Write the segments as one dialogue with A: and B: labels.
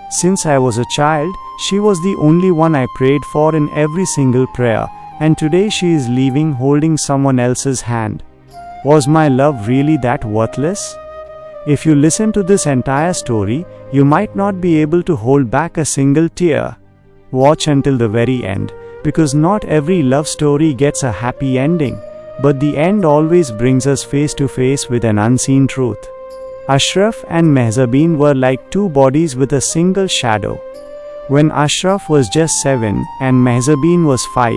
A: Since I was a child, she was the only one I prayed for in every single prayer, and today she is leaving holding someone else's hand. Was my love really that worthless? If you listen to this entire story, you might not be able to hold back a single tear. Watch until the very end, because not every love story gets a happy ending, but the end always brings us face to face with an unseen truth. Ashraf and Mehzabeen were like two bodies with a single shadow. When Ashraf was just 7 and Mehzabeen was 5,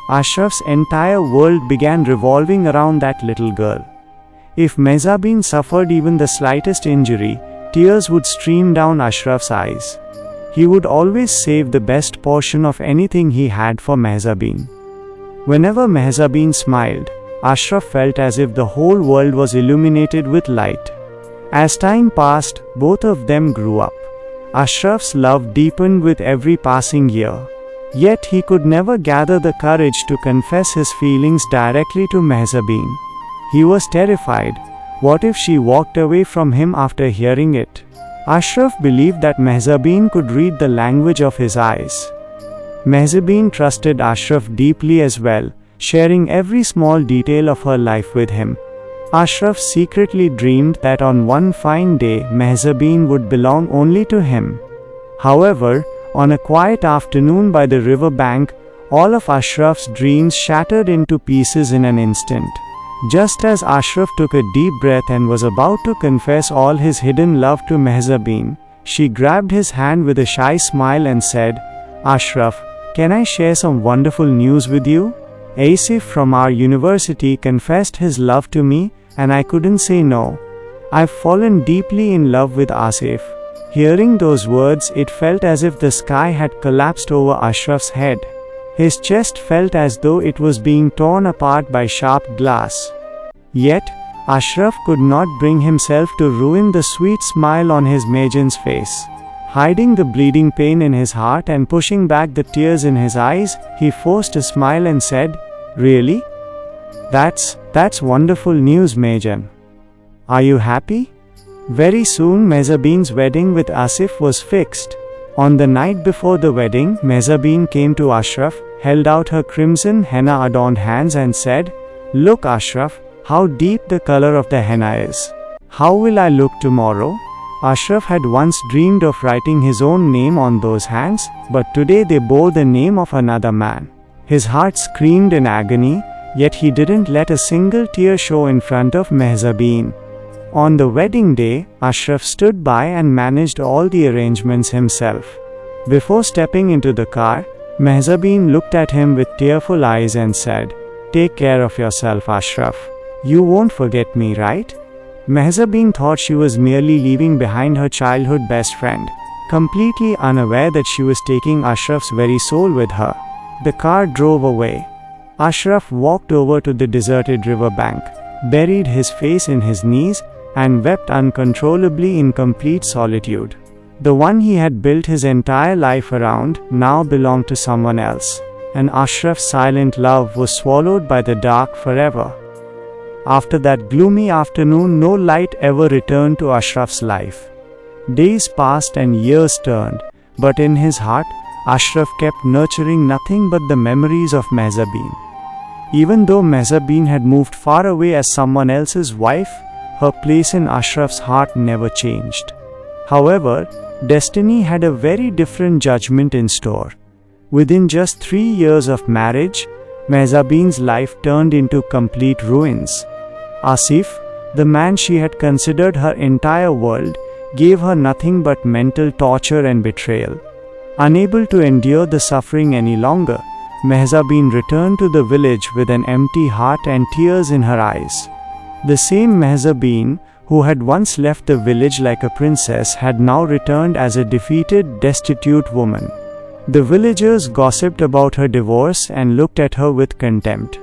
A: Ashraf's entire world began revolving around that little girl. If Mehzabeen suffered even the slightest injury, tears would stream down Ashraf's eyes. He would always save the best portion of anything he had for Mehzabeen. Whenever Mehzabeen smiled, Ashraf felt as if the whole world was illuminated with light. As time passed, both of them grew up. Ashraf's love deepened with every passing year. Yet he could never gather the courage to confess his feelings directly to Mehzabeen. He was terrified. What if she walked away from him after hearing it? Ashraf believed that Mehzabeen could read the language of his eyes. Mehzabeen trusted Ashraf deeply as well, sharing every small detail of her life with him. Ashraf secretly dreamed that on one fine day Mehzabeen would belong only to him. However, on a quiet afternoon by the river bank, all of Ashraf's dreams shattered into pieces in an instant. Just as Ashraf took a deep breath and was about to confess all his hidden love to Mehzabeen, she grabbed his hand with a shy smile and said, "Ashraf, can I share some wonderful news with you? Asif from our university confessed his love to me, and I couldn't say no. I've fallen deeply in love with Asif." Hearing those words, it felt as if the sky had collapsed over Ashraf's head. His chest felt as though it was being torn apart by sharp glass. Yet, Ashraf could not bring himself to ruin the sweet smile on his Mehzabeen's face. Hiding the bleeding pain in his heart and pushing back the tears in his eyes, he forced a smile and said, "Really? That's wonderful news, Mehzabeen. Are you happy?" Very soon Mehzabeen's wedding with Asif was fixed. On the night before the wedding, Mehzabeen came to Ashraf, held out her crimson henna-adorned hands and said, "Look, Ashraf, how deep the color of the henna is. How will I look tomorrow?" Ashraf had once dreamed of writing his own name on those hands, but today they bore the name of another man. His heart screamed in agony, yet he didn't let a single tear show in front of Mehzabeen. On the wedding day, Ashraf stood by and managed all the arrangements himself. Before stepping into the car, Mehzabeen looked at him with tearful eyes and said, "Take care of yourself, Ashraf. You won't forget me, right?" Mehzabeen thought she was merely leaving behind her childhood best friend, completely unaware that she was taking Ashraf's very soul with her. The car drove away. Ashraf walked over to the deserted riverbank, buried his face in his knees, and wept uncontrollably in complete solitude. The one he had built his entire life around now belonged to someone else, and Ashraf's silent love was swallowed by the dark forever. After that gloomy afternoon, no light ever returned to Ashraf's life. Days passed and years turned, but in his heart, Ashraf kept nurturing nothing but the memories of Mehzabeen. Even though Mehzabeen had moved far away as someone else's wife, her place in Ashraf's heart never changed. However, destiny had a very different judgment in store. Within just 3 years of marriage, Mehzabeen's life turned into complete ruins. Asif, the man she had considered her entire world, gave her nothing but mental torture and betrayal. Unable to endure the suffering any longer, Mehzabeen returned to the village with an empty heart and tears in her eyes. The same Mehzabeen, who had once left the village like a princess, had now returned as a defeated, destitute woman. The villagers gossiped about her divorce and looked at her with contempt.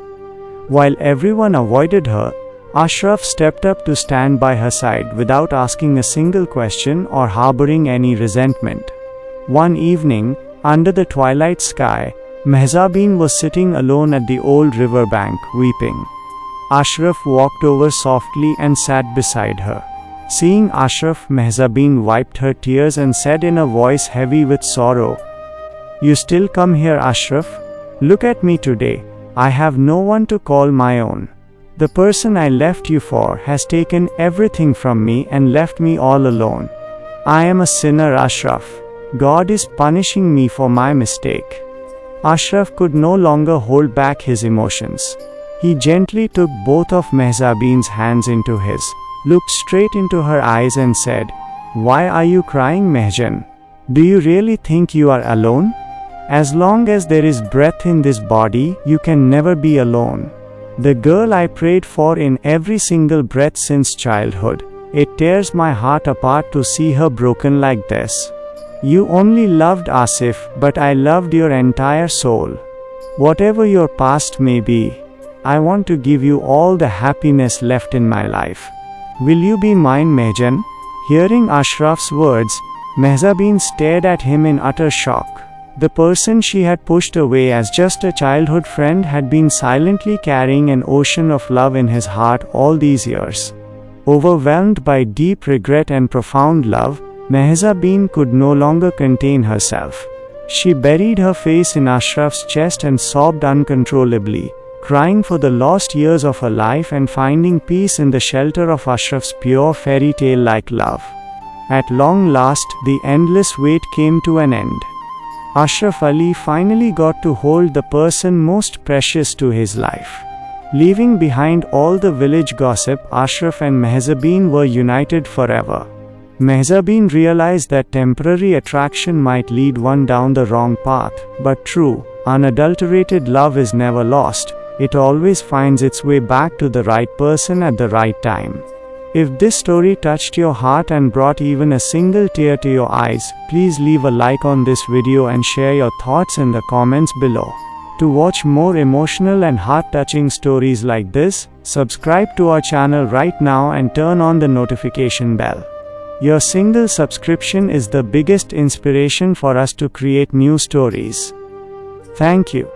A: While everyone avoided her, Ashraf stepped up to stand by her side without asking a single question or harboring any resentment. One evening, under the twilight sky, Mehzabeen was sitting alone at the old river bank, weeping. Ashraf walked over softly and sat beside her. Seeing Ashraf, Mehzabeen wiped her tears and said in a voice heavy with sorrow, "You still come here, Ashraf? Look at me today. I have no one to call my own. The person I left you for has taken everything from me and left me all alone. I am a sinner, Ashraf. God is punishing me for my mistake." Ashraf could no longer hold back his emotions. He gently took both of Mehzabeen's hands into his, looked straight into her eyes and said, "Why are you crying, Mehjan? Do you really think you are alone? As long as there is breath in this body, you can never be alone. The girl I prayed for in every single breath since childhood, it tears my heart apart to see her broken like this. You only loved Asif, but I loved your entire soul. Whatever your past may be, I want to give you all the happiness left in my life. Will you be mine, Mehjan?" Hearing Ashraf's words, Mehzabeen stared at him in utter shock. The person she had pushed away as just a childhood friend had been silently carrying an ocean of love in his heart all these years. Overwhelmed by deep regret and profound love, Mehzabeen could no longer contain herself. She buried her face in Ashraf's chest and sobbed uncontrollably, crying for the lost years of her life and finding peace in the shelter of Ashraf's pure fairy tale-like love. At long last, the endless wait came to an end. Ashraf Ali finally got to hold the person most precious to his life. Leaving behind all the village gossip, Ashraf and Mehzabeen were united forever. Mehzabeen realized that temporary attraction might lead one down the wrong path, but true, unadulterated love is never lost. It always finds its way back to the right person at the right time. If this story touched your heart and brought even a single tear to your eyes, please leave a like on this video and share your thoughts in the comments below. To watch more emotional and heart-touching stories like this, subscribe to our channel right now and turn on the notification bell. Your single subscription is the biggest inspiration for us to create new stories. Thank you.